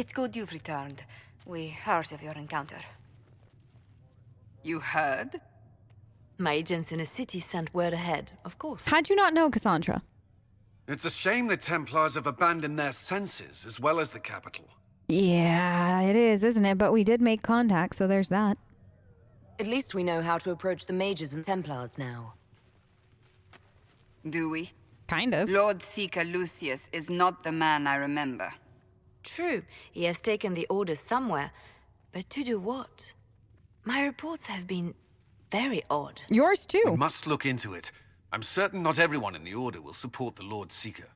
It's good you've returned. We heard of your encounter. You heard? My agents in the city sent word ahead, of course. How'd you not know, Cassandra? It's a shame the Templars have abandoned their senses, as well as the capital. Yeah, it is, isn't it? But we did make contact, so there's that. At least we know how to approach the mages and Templars now. Do we? Kind of. Lord Seeker Lucius is not the man I remember. True, he has taken the orders somewhere, but to do what? My reports have been very odd. Yours too. We must look into it. I'm certain not everyone in the Order will support the Lord Seeker.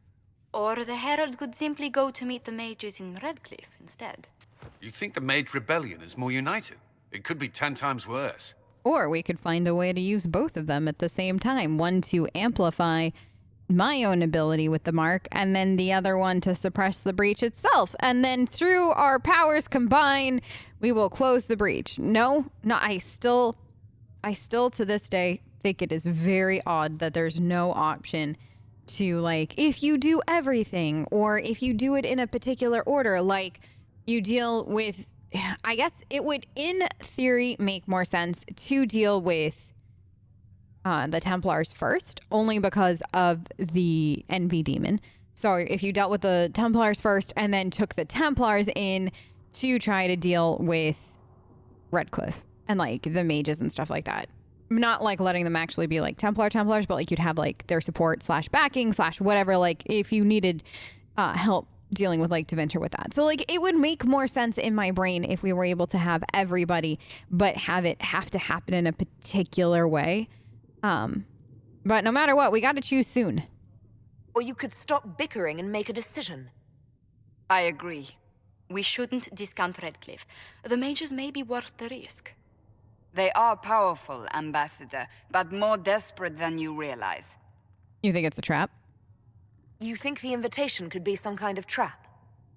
Or the Herald could simply go to meet the mages in Redcliffe instead. You think the Mage Rebellion is more united? It could be 10 times worse. Or we could find a way to use both of them at the same time. One to amplify my own ability with the mark, and then the other one to suppress the breach itself. And then through our powers combined, we will close the breach. No, I still to this day think it is very odd that there's no option to, like, if you do everything, or if you do it in a particular order, like you deal with, I guess it would in theory make more sense to deal with the Templars first, only because of the Envy Demon. So if you dealt with the Templars first and then took the Templars in to try to deal with Redcliffe and like the mages and stuff like that. Not like letting them actually be like Templars, but like you'd have like their support / backing / whatever, like if you needed help dealing with like to venture with that. So like it would make more sense in my brain if we were able to have everybody, but have to happen in a particular way. But no matter what, we got to choose soon. Or you could stop bickering and make a decision. I agree. We shouldn't discount Redcliffe. The mages may be worth the risk. They are powerful, Ambassador, but more desperate than you realize. You think it's a trap? You think the invitation could be some kind of trap?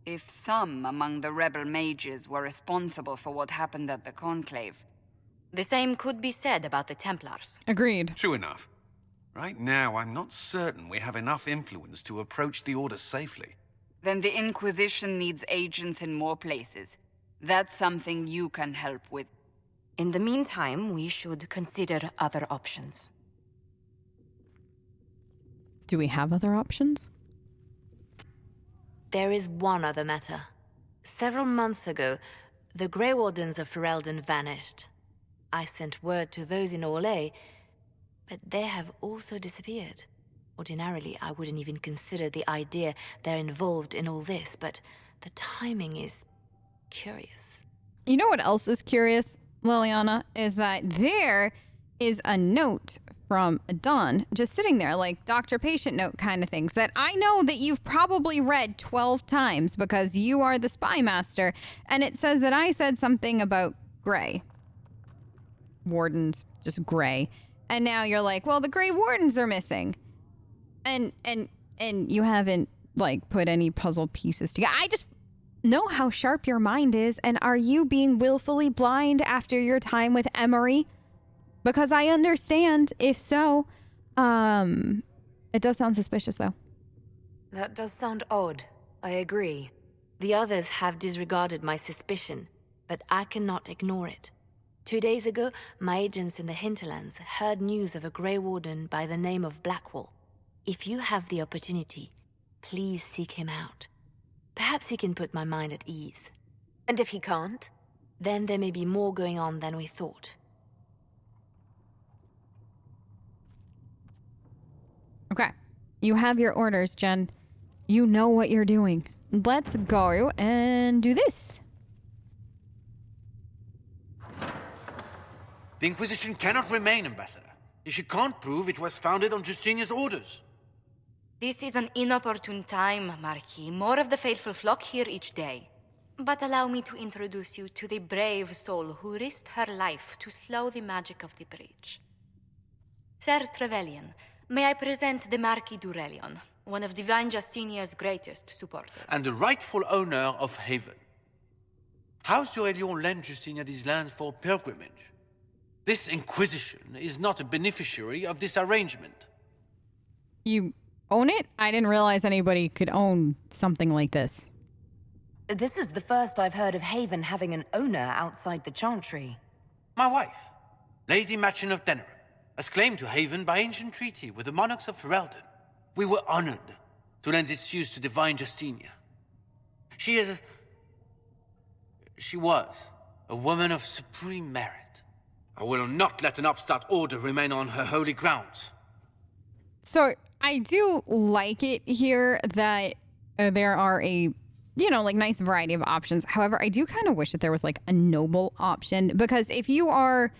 If some among the rebel mages were responsible for what happened at the Conclave. The same could be said about the Templars. Agreed. True enough. Right now, I'm not certain we have enough influence to approach the Order safely. Then the Inquisition needs agents in more places. That's something you can help with. In the meantime, we should consider other options. Do we have other options? There is one other matter. Several months ago, the Grey Wardens of Ferelden vanished. I sent word to those in Orlais, but they have also disappeared. Ordinarily, I wouldn't even consider the idea they're involved in all this, but the timing is curious. You know what else is curious, Liliana, is that there is a note from Dawn just sitting there, like doctor-patient note kind of things, that I know that you've probably read 12 times because you are the spy master, and it says that I said something about Grey. Wardens, just Grey. And now you're like, well, the Grey Wardens are missing. And you haven't, like, put any puzzle pieces together. I just know how sharp your mind is, and are you being willfully blind after your time with Emery? Because I understand, if so, it does sound suspicious, though. That does sound odd. I agree. The others have disregarded my suspicion, but I cannot ignore it. 2 days ago, my agents in the hinterlands heard news of a Grey Warden by the name of Blackwall. If you have the opportunity, please seek him out. Perhaps he can put my mind at ease. And if he can't, then there may be more going on than we thought. Okay. You have your orders, Jen. You know what you're doing. Let's go and do this. The Inquisition cannot remain, Ambassador, if you can't prove it was founded on Justinian's orders. This is an inopportune time, Marquis. More of the faithful flock here each day. But allow me to introduce you to the brave soul who risked her life to slow the magic of the breach. Sir Trevelyan, may I present the Marquis DuRellion, one of Divine Justinia's greatest supporters. And the rightful owner of Haven. House DuRellion lent Justinia these lands for pilgrimage. This Inquisition is not a beneficiary of this arrangement. You own it? I didn't realize anybody could own something like this. This is the first I've heard of Haven having an owner outside the Chantry. My wife, Lady Machin of Denerim, has claimed to Haven by ancient treaty with the monarchs of Ferelden. We were honored to lend its use to divine Justinia. She was a woman of supreme merit. I will not let an upstart order remain on her holy grounds. So I do like it here that there are a, like nice variety of options. However, I do kind of wish that there was like a noble option, because if you are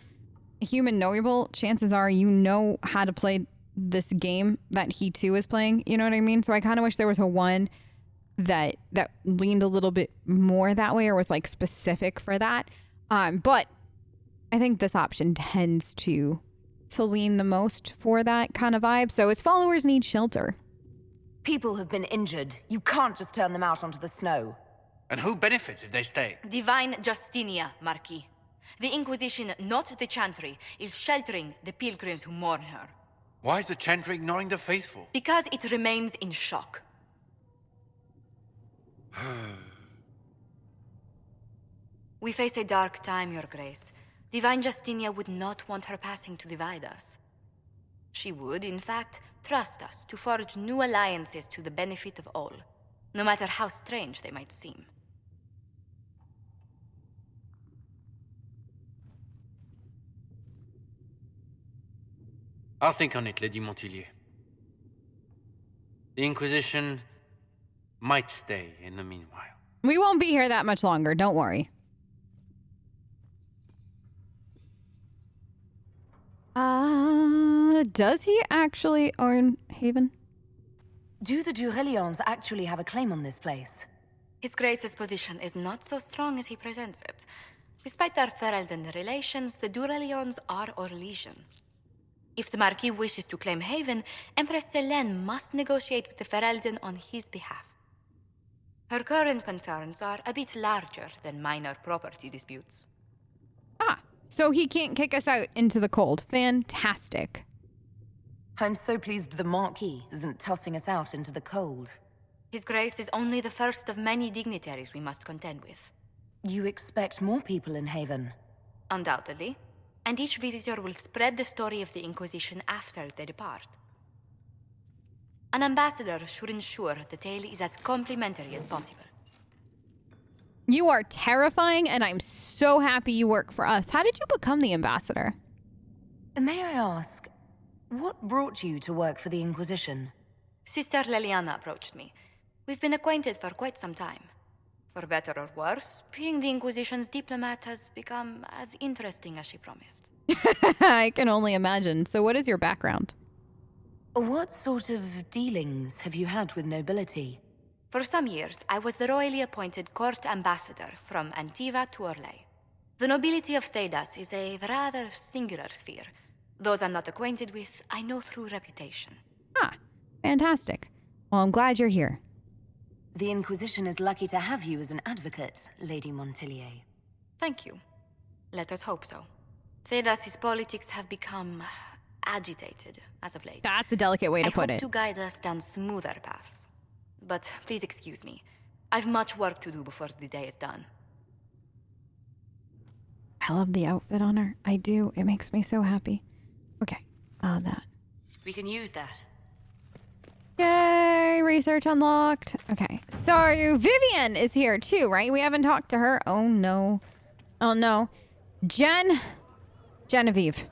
a human noble, chances are you know how to play this game that he too is playing. You know what I mean? So I kind of wish there was a one that leaned a little bit more that way, or was like specific for that. But I think this option tends to lean the most for that kind of vibe. So its followers need shelter. People have been injured. You can't just turn them out onto the snow. And who benefits if they stay? Divine Justinia, Marquis. The Inquisition, not the Chantry, is sheltering the pilgrims who mourn her. Why is the Chantry ignoring the faithful? Because it remains in shock. We face a dark time, Your Grace. Divine Justinia would not want her passing to divide us. She would, in fact, trust us to forge new alliances to the benefit of all, no matter how strange they might seem. I'll think on it, Lady Montillier. The Inquisition might stay in the meanwhile. We won't be here that much longer, don't worry. Does he actually own Haven? Do the DuRellions actually have a claim on this place? His Grace's position is not so strong as he presents it. Despite their Ferelden relations, the DuRellions are our legion. If the Marquis wishes to claim Haven, Empress Selene must negotiate with the Ferelden on his behalf. Her current concerns are a bit larger than minor property disputes. Ah, so he can't kick us out into the cold. Fantastic. I'm so pleased the Marquis isn't tossing us out into the cold. His Grace is only the first of many dignitaries we must contend with. You expect more people in Haven? Undoubtedly. And each visitor will spread the story of the Inquisition after they depart. An ambassador should ensure the tale is as complimentary as possible. You are terrifying, and I'm so happy you work for us. How did you become the ambassador? May I ask, what brought you to work for the Inquisition? Sister Leliana approached me. We've been acquainted for quite some time. For better or worse, being the Inquisition's diplomat has become as interesting as she promised. I can only imagine. So what is your background? What sort of dealings have you had with nobility? For some years, I was the royally appointed court ambassador from Antiva to Orlais. The nobility of Thedas is a rather singular sphere. Those I'm not acquainted with, I know through reputation. Ah, fantastic. Well, I'm glad you're here. The Inquisition is lucky to have you as an advocate, Lady Montillier. Thank you. Let us hope so. Thedas' politics have become agitated as of late. That's a delicate way to put I it. hope to guide us down smoother paths. But please excuse me. I've much work to do before the day is done. I love the outfit on her. I do. It makes me so happy. Okay. That. We can use that. Yay! Research unlocked. Okay. So Vivienne is here too, right? We haven't talked to her. Oh no. Oh no. Genevieve.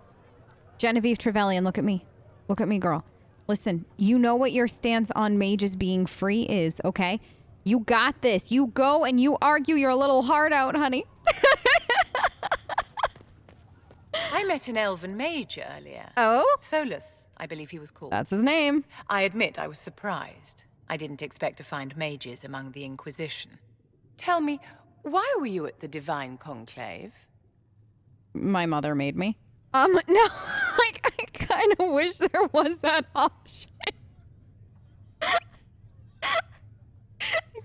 Genevieve Trevelyan, look at me. Look at me, girl. Listen, you know what your stance on mages being free is, okay? You got this. You go and you argue your little heart out, honey. I met an elven mage earlier. Oh? Solus, I believe he was called. That's his name. I admit I was surprised. I didn't expect to find mages among the Inquisition. Tell me, why were you at the Divine Conclave? My mother made me. No, like, I kind of wish there was that option.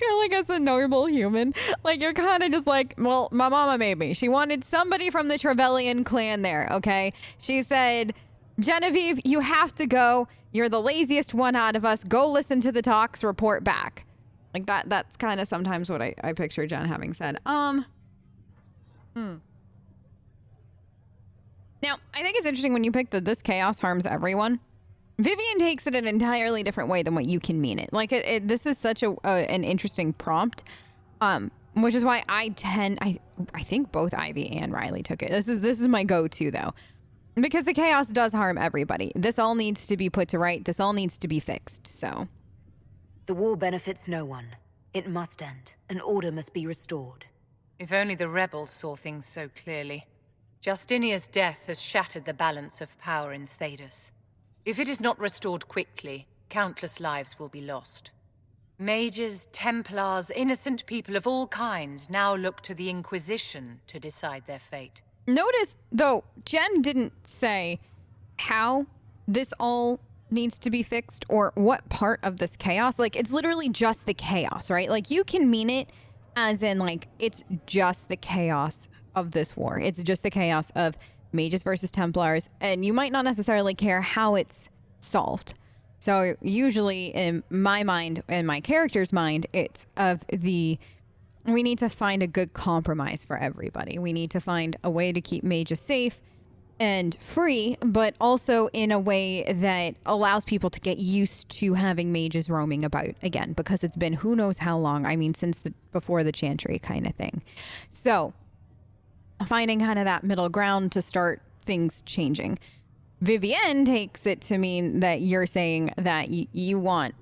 Kind of like as a normal human, like you're kind of just like, well, my mama made me. She wanted somebody from the Trevelyan clan there, okay? She said, Genevieve, you have to go. You're the laziest one out of us. Go listen to the talks, report back. Like that's kind of sometimes what I picture Jen having said. Now, I think it's interesting when you pick that this chaos harms everyone. Vivienne takes it an entirely different way than what you can mean it. Like, this is such an interesting prompt, which is why I think both Ivy and Riley took it. This is my go-to, though. Because the chaos does harm everybody. This all needs to be put to right. This all needs to be fixed, so. The war benefits no one. It must end. An order must be restored. If only the rebels saw things so clearly. Justinia's death has shattered the balance of power in Thedas. If it is not restored quickly, countless lives will be lost. Mages, Templars, innocent people of all kinds now look to the Inquisition to decide their fate. Notice, though, Jen didn't say how this all needs to be fixed or what part of this chaos. Like, it's literally just the chaos, right? Like, you can mean it as in, like, it's just the chaos of this war. It's just the chaos of mages versus Templars, and you might not necessarily care how it's solved. So usually in my mind, in my character's mind, it's of the, we need to find a good compromise for everybody. We need to find a way to keep mages safe and free, but also in a way that allows people to get used to having mages roaming about again, because it's been who knows how long. I mean, since before the Chantry kind of thing. So finding kind of that middle ground to start things changing. Vivienne takes it to mean that you're saying that you want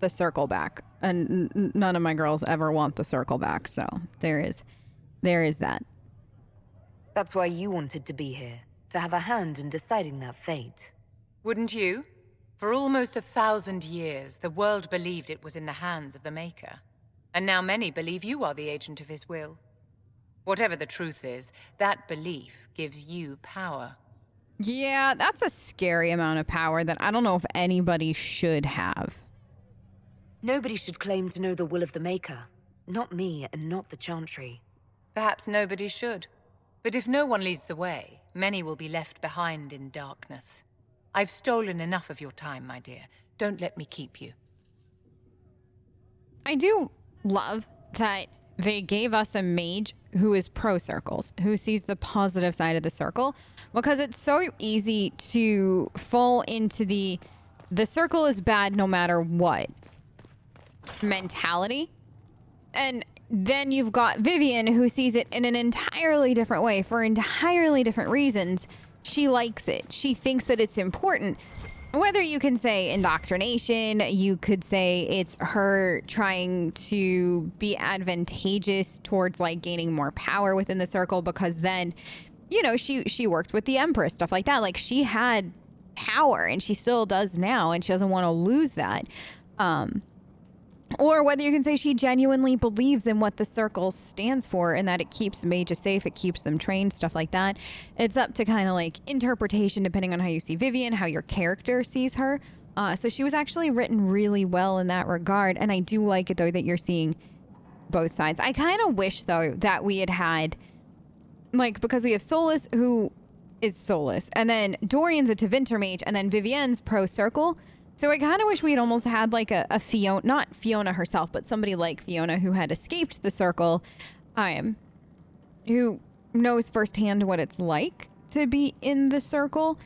the circle back, and none of my girls ever want the circle back. So there is that. That's why you wanted to be here, to have a hand in deciding that fate. Wouldn't you? For almost 1,000 years, the world believed it was in the hands of the Maker. And now many believe you are the agent of his will. Whatever the truth is, that belief gives you power. Yeah, that's a scary amount of power that I don't know if anybody should have. Nobody should claim to know the will of the Maker. Not me, and not the Chantry. Perhaps nobody should. But if no one leads the way, many will be left behind in darkness. I've stolen enough of your time, my dear. Don't let me keep you. I do love that they gave us a mage who is pro circles, who sees the positive side of the circle, because it's so easy to fall into the circle is bad no matter what mentality. And then you've got Vivienne, who sees it in an entirely different way for entirely different reasons. She likes it. She thinks that it's important. Whether you can say indoctrination, you could say it's her trying to be advantageous towards like gaining more power within the circle, because then, you know, she worked with the Empress, stuff like that. Like, she had power and she still does now, and she doesn't want to lose that. Or whether you can say she genuinely believes in what the circle stands for and that it keeps mages safe, it keeps them trained, stuff like that. It's up to kind of like interpretation depending on how you see Vivienne, how your character sees her. So she was actually written really well in that regard. And I do like it, though, that you're seeing both sides. I kind of wish, though, that we had, like, because we have Solus, who is Solus, and then Dorian's a Tevinter mage, and then Vivienne's pro circle. So I kind of wish we'd almost had like a Fiona, not Fiona herself, but somebody like Fiona who had escaped the circle, who knows firsthand what it's like to be in the circle.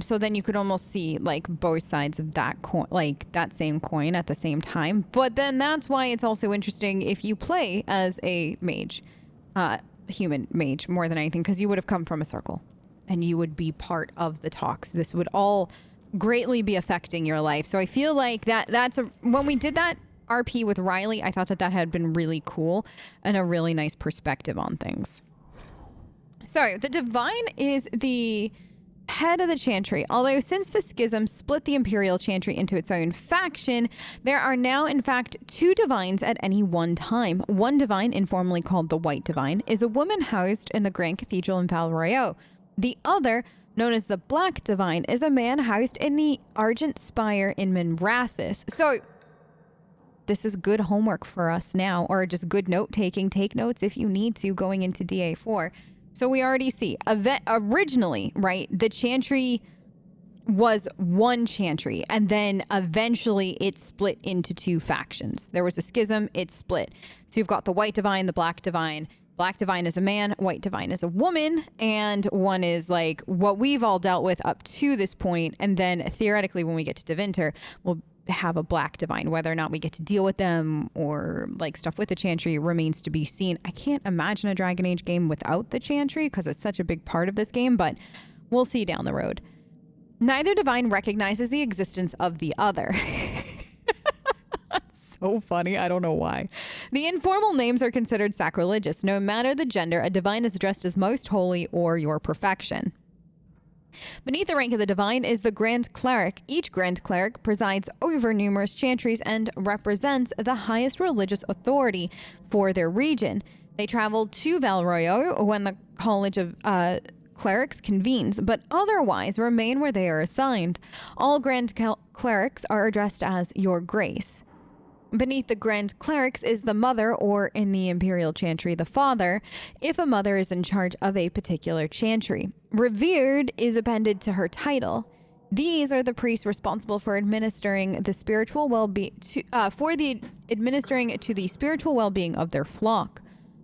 So then you could almost see like both sides of that coin, like that same coin at the same time. But then that's why it's also interesting if you play as a mage, human mage more than anything, because you would have come from a circle and you would be part of the talks. This would all greatly be affecting your life. So I feel like when we did that RP with Riley, I thought that had been really cool and a really nice perspective on things. So the Divine is the head of the Chantry, although since the schism split the Imperial Chantry into its own faction, there are now in fact 2 Divines at any one time. One Divine, informally called the White Divine, is a woman housed in the Grand Cathedral in Val Royeaux. The other, known as the Black Divine, is a man housed in the Argent Spire in Minrathous. So this is good homework for us now, or just good note-taking. Take notes if you need to going into DA4. So we already see, originally, right, the Chantry was one Chantry, and then eventually it split into two factions. There was a schism, it split. So you've got the White Divine, the Black Divine. Black Divine is a man, White Divine is a woman, and one is like what we've all dealt with up to this point, and then theoretically when we get to Devinter, we'll have a Black Divine. Whether or not we get to deal with them or like stuff with the Chantry remains to be seen. I can't imagine a Dragon Age game without the Chantry because it's such a big part of this game, but we'll see down the road. Neither divine recognizes the existence of the other. That's so funny. I don't know why. The informal names are considered sacrilegious. No matter the gender, a divine is addressed as most holy or your perfection. Beneath the rank of the divine is the Grand Cleric. Each Grand Cleric presides over numerous chantries and represents the highest religious authority for their region. They travel to Val Royeaux when the College of Clerics convenes, but otherwise remain where they are assigned. All Grand Clerics are addressed as Your Grace. Beneath the Grand Clerics is the Mother, or in the Imperial Chantry, the Father, if a mother is in charge of a particular chantry. Revered is appended to her title. These are the priests responsible for administering the spiritual well-being administering to the spiritual well-being of their flock.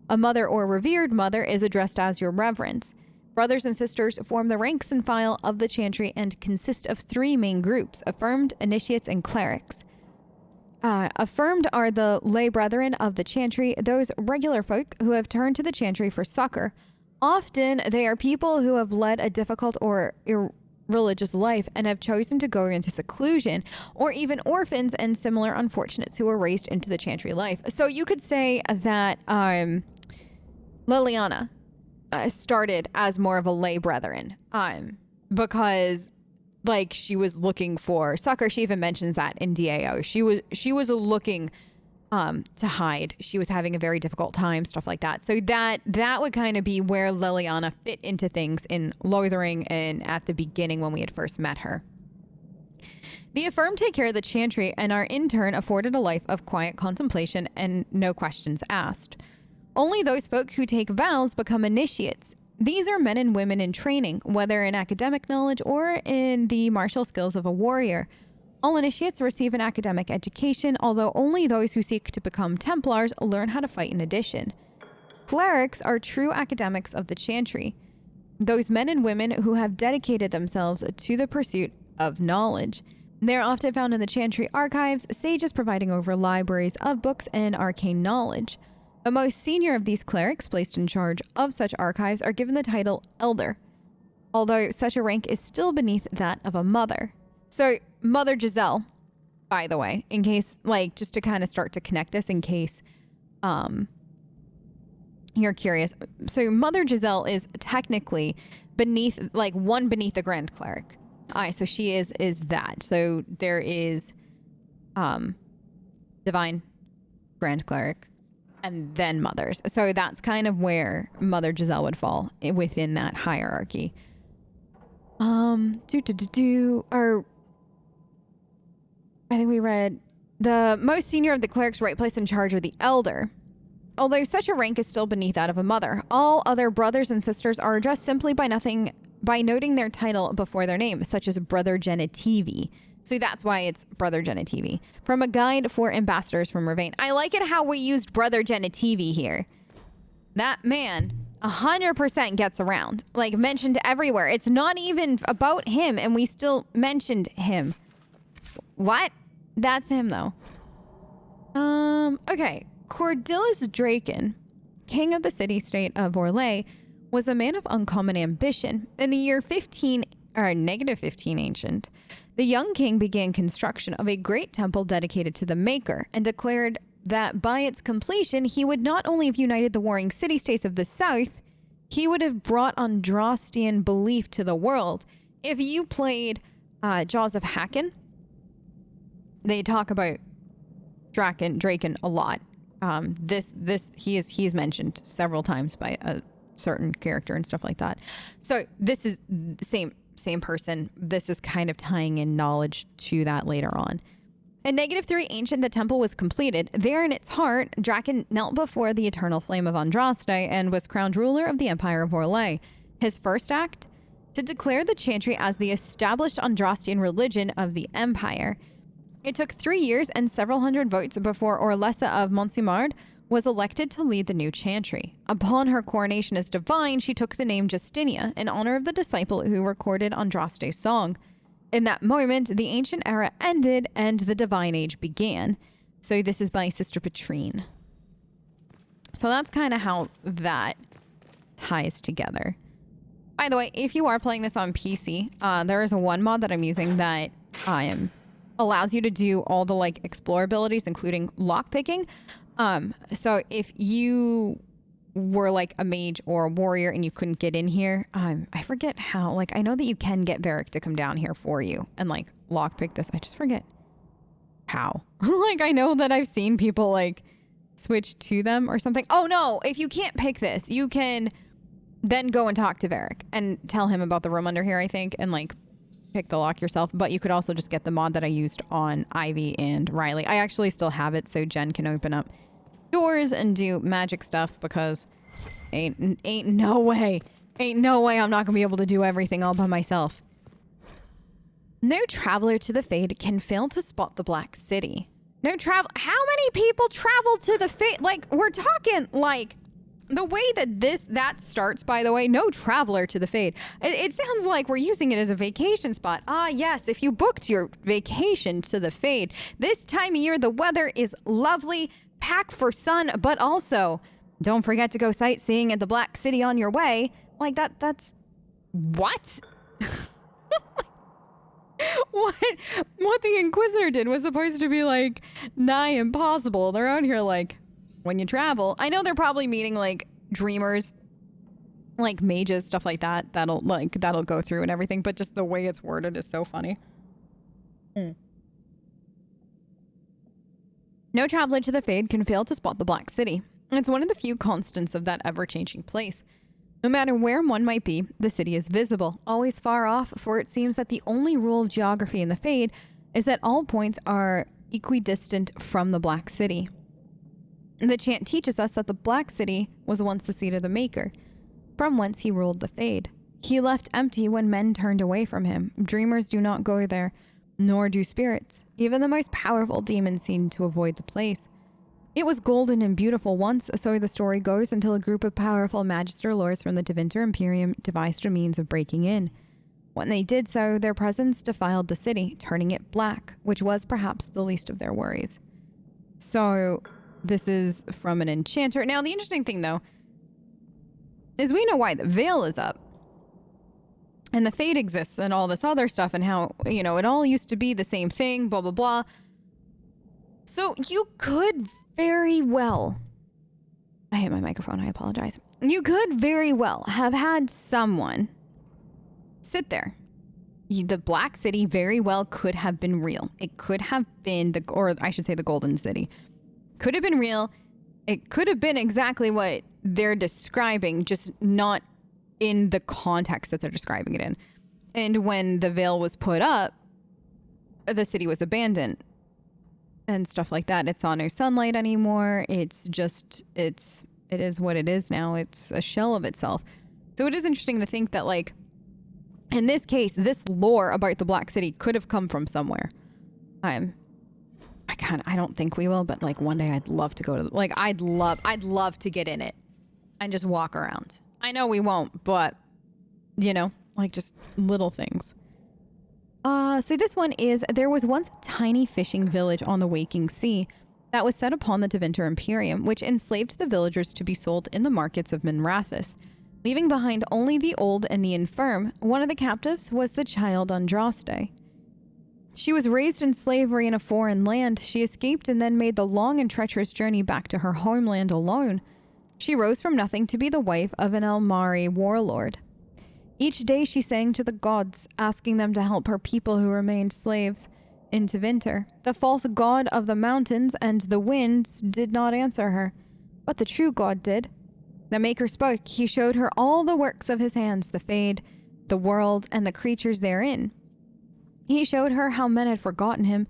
A mother or revered mother is addressed as Your Reverence. Brothers and sisters form the ranks and file of the chantry and consist of three main groups: affirmed, initiates, and clerics. Affirmed are the lay brethren of the chantry, those regular folk who have turned to the chantry for succor. Often they are people who have led a difficult or irreligious life and have chosen to go into seclusion, or even orphans and similar unfortunates who were raised into the chantry life. So you could say that Liliana started as more of a lay brethren, because like she was looking for succor. She even mentions that in DAO. She was looking to hide. She was having a very difficult time, stuff like that. So that would kind of be where Liliana fit into things in Lothering and at the beginning when we had first met her. The affirmed take care of the chantry and are in turn afforded a life of quiet contemplation and no questions asked. Only those folk who take vows become initiates. These are men and women in training, whether in academic knowledge or in the martial skills of a warrior. All initiates receive an academic education, although only those who seek to become Templars learn how to fight in addition. Clerics are true academics of the chantry, those men and women who have dedicated themselves to the pursuit of knowledge. They are often found in the chantry archives, sages providing over libraries of books and arcane knowledge. The most senior of these clerics placed in charge of such archives are given the title Elder, although such a rank is still beneath that of a mother. So Mother Giselle, by the way, in case, like, just to kind of start to connect this in case you're curious. So Mother Giselle is technically beneath, like, one beneath the Grand Cleric. So she is that. So there is Divine, Grand Cleric, and then Mothers. So that's kind of where Mother Giselle would fall within that hierarchy. I think we read the most senior of the clerics, right place in charge are the Elder. Although such a rank is still beneath that of a mother, all other brothers and sisters are addressed simply by noting their title before their name, such as Brother Genevieve. So that's why it's Brother Genevieve. From a guide for ambassadors from Ravane. I like it how we used Brother Genevieve here. That man 100% gets around, like mentioned everywhere. It's not even about him and we still mentioned him. What? That's him though. Okay. Cordelis Draken, king of the city-state of Orlais, was a man of uncommon ambition. In the year -15 ancient, the young king began construction of a great temple dedicated to the Maker and declared that by its completion, he would not only have united the warring city-states of the south, he would have brought Andrastian belief to the world. If you played Jaws of Hakken, they talk about Draken a lot. He is mentioned several times by a certain character and stuff like that. So this is the same person. This is kind of tying in knowledge to that later on. In -3 ancient, the temple was completed. There in its heart, Draken knelt before the eternal flame of Andraste and was crowned ruler of the Empire of Orlais. His first act? to declare the Chantry as the established Andrastian religion of the Empire. It took 3 years and several hundred votes before Orlessa of Montsimard was elected to lead the new Chantry. Upon her coronation as divine, she took the name Justinia in honor of the disciple who recorded Andraste's song. In that moment, the ancient era ended and the divine age began. So this is by Sister Petrine. So that's kind of how that ties together. By the way, if you are playing this on PC, there is one mod that I'm using that allows you to do all the like explore abilities, including lockpicking. So if you were like a mage or a warrior and you couldn't get in here, I forget how, like, I know that you can get Varric to come down here for you and like lockpick this. I just forget how. Like, I know that I've seen people like switch to them or something. Oh no, if you can't pick this, you can then go and talk to Varric and tell him about the room under here, I think, and like pick the lock yourself. But you could also just get the mod that I used on Ivy and Riley. I actually still have it so Jen can open up doors and do magic stuff, because ain't no way I'm not gonna be able to do everything all by myself. No traveler to the Fade can fail to spot the Black City. How many people travel to the Fade? Like, we're talking like the way that starts, by the way, no traveler to the Fade. It sounds like we're using it as a vacation spot. Ah, yes, if you booked your vacation to the Fade, this time of year the weather is lovely. Pack for sun, but also don't forget to go sightseeing at the Black City on your way. Like that's what? What the Inquisitor did was supposed to be like nigh impossible. They're out here like, when you travel, I know they're probably meeting like dreamers, like mages, stuff like that. That'll go through and everything, but just the way it's worded is so funny. No traveler to the Fade can fail to spot the Black City. It's one of the few constants of that ever-changing place. No matter where one might be, the city is visible, always far off, for it seems that the only rule of geography in the Fade is that all points are equidistant from the Black City. The chant teaches us that the Black City was once the seat of the Maker, from whence he ruled the Fade. He left empty when men turned away from him. Dreamers do not go there, nor do spirits. Even the most powerful demons seem to avoid the place. It was golden and beautiful once, so the story goes, until a group of powerful Magister Lords from the Tevinter Imperium devised a means of breaking in. When they did so, their presence defiled the city, turning it black, which was perhaps the least of their worries. So, this is from an enchanter. Now, the interesting thing, though, is we know why the veil is up. And the Fade exists and all this other stuff, and how, you know, it all used to be the same thing, blah, blah, blah. So you could very well... I hit my microphone, I apologize. You could very well have had someone sit there. The Black City very well could have been real. It could have been the Golden City. Could have been real. It could have been exactly what they're describing, just not in the context that they're describing it in. And when the veil was put up, the city was abandoned and stuff like that. It saw no sunlight anymore. It is what it is now. It's a shell of itself. So it is interesting to think that, like, in this case, this lore about the Black City could have come from somewhere. I don't think we will, but like one day I'd love to go to I'd love to get in it and just walk around. I know we won't, but, you know, like just little things. So this one is, there was once a tiny fishing village on the waking sea that was set upon the Tevinter Imperium, which enslaved the villagers to be sold in the markets of Minrathous, leaving behind only the old and the infirm. One of the captives was the child Andraste. She was raised in slavery in a foreign land. She escaped and then made the long and treacherous journey back to her homeland alone. She rose from nothing to be the wife of an Elmari warlord. Each day she sang to the gods, asking them to help her people who remained slaves in Tevinter. The false god of the mountains and the winds did not answer her, but the true god did. The Maker spoke. He showed her all the works of his hands, the Fade, the world, and the creatures therein. He showed her how men had forgotten him,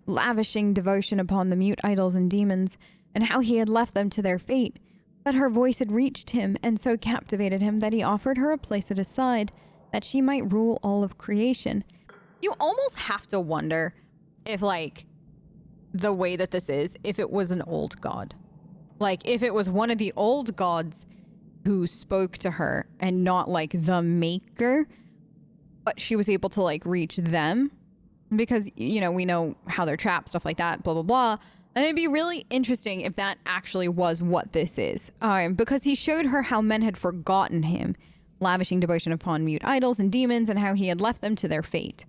lavishing devotion upon the mute idols and demons, and how he had left them to their fate. But her voice had reached him and so captivated him that he offered her a place at his side that she might rule all of creation. You almost have to wonder if, like, the way that this is, if it was an old god. Like, if it was one of the old gods who spoke to her and not, like, the maker, but she was able to, like, reach them. Because, you know, we know how they're trapped, stuff like that, blah, blah, blah. And it'd be really interesting if that actually was what this is. Because he showed her how men had forgotten him, lavishing devotion upon mute idols and demons, and how he had left them to their fate.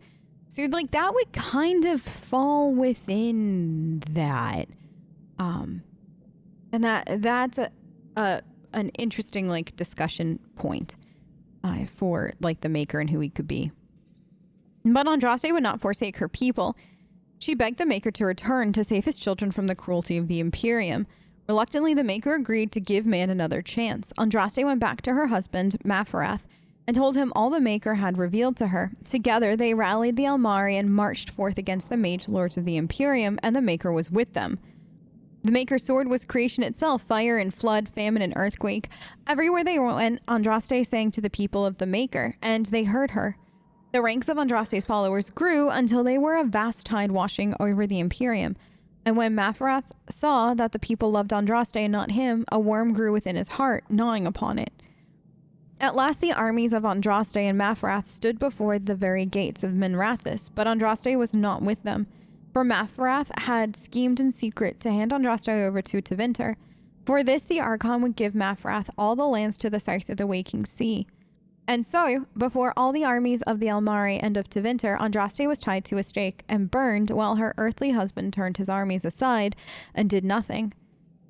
So, like, that would kind of fall within that. And that's an interesting, like, discussion point for, like, the Maker and who he could be. But Andraste would not forsake her people. She begged the Maker to return to save his children from the cruelty of the Imperium. Reluctantly, the Maker agreed to give man another chance. Andraste went back to her husband, Mafarath, and told him all the Maker had revealed to her. Together, they rallied the Almari and marched forth against the mage lords of the Imperium, and the Maker was with them. The Maker's sword was creation itself, fire and flood, famine and earthquake. Everywhere they went, Andraste sang to the people of the Maker, and they heard her. The ranks of Andraste's followers grew until they were a vast tide washing over the Imperium. And when Mafarath saw that the people loved Andraste and not him, a worm grew within his heart, gnawing upon it. At last the armies of Andraste and Mafarath stood before the very gates of Minrathous, but Andraste was not with them. For Mafarath had schemed in secret to hand Andraste over to Tevinter. For this the Archon would give Mafarath all the lands to the south of the Waking Sea. And so, before all the armies of the Almari and of Tevinter, Andraste was tied to a stake and burned while her earthly husband turned his armies aside and did nothing.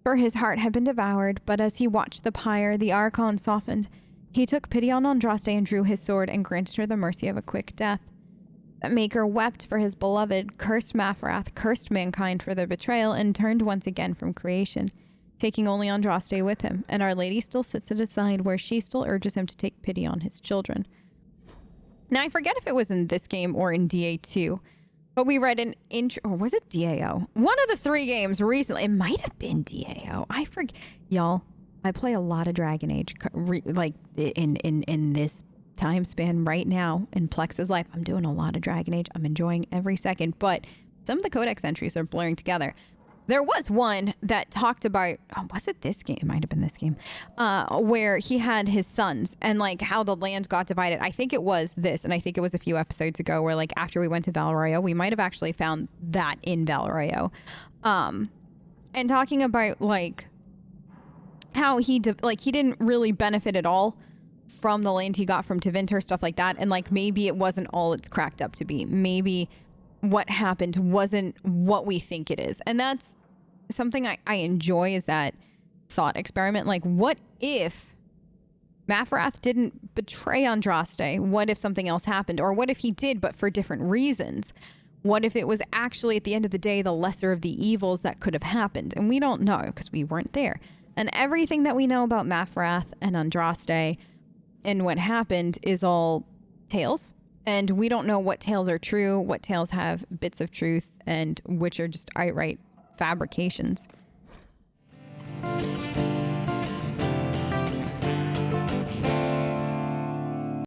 For his heart had been devoured, but as he watched the pyre, the Archon softened. He took pity on Andraste and drew his sword and granted her the mercy of a quick death. The Maker wept for his beloved, cursed Mafarath, cursed mankind for their betrayal, and turned once again from creation, taking only Andraste with him, and Our Lady still sits at his side where she still urges him to take pity on his children. Now, I forget if it was in this game or in DA2, but we read an intro, or was it DAO? One of the 3 games recently, it might have been DAO. I forget. Y'all, I play a lot of Dragon Age, like, in this time span right now in Plex's life. I'm doing a lot of Dragon Age. I'm enjoying every second, but some of the codex entries are blurring together. There was one that talked about, was it this game? It might have been this game, where he had his sons and, like, how the land got divided. I think it was this, and I think it was a few episodes ago where, like, after we went to Valroyo, we might have actually found that in Valroyo. And talking about, like, how he didn't really benefit at all from the land he got from Tevinter, stuff like that. And, like, maybe it wasn't all it's cracked up to be. Maybe what happened wasn't what we think it is. And that's something I enjoy, is that thought experiment. Like, what if Mafarath didn't betray Andraste? What if something else happened? Or what if he did, but for different reasons? What if it was actually, at the end of the day, the lesser of the evils that could have happened? And we don't know because we weren't there. And everything that we know about Mafarath and Andraste and what happened is all tales. And we don't know what tales are true, what tales have bits of truth, and which are just outright fabrications.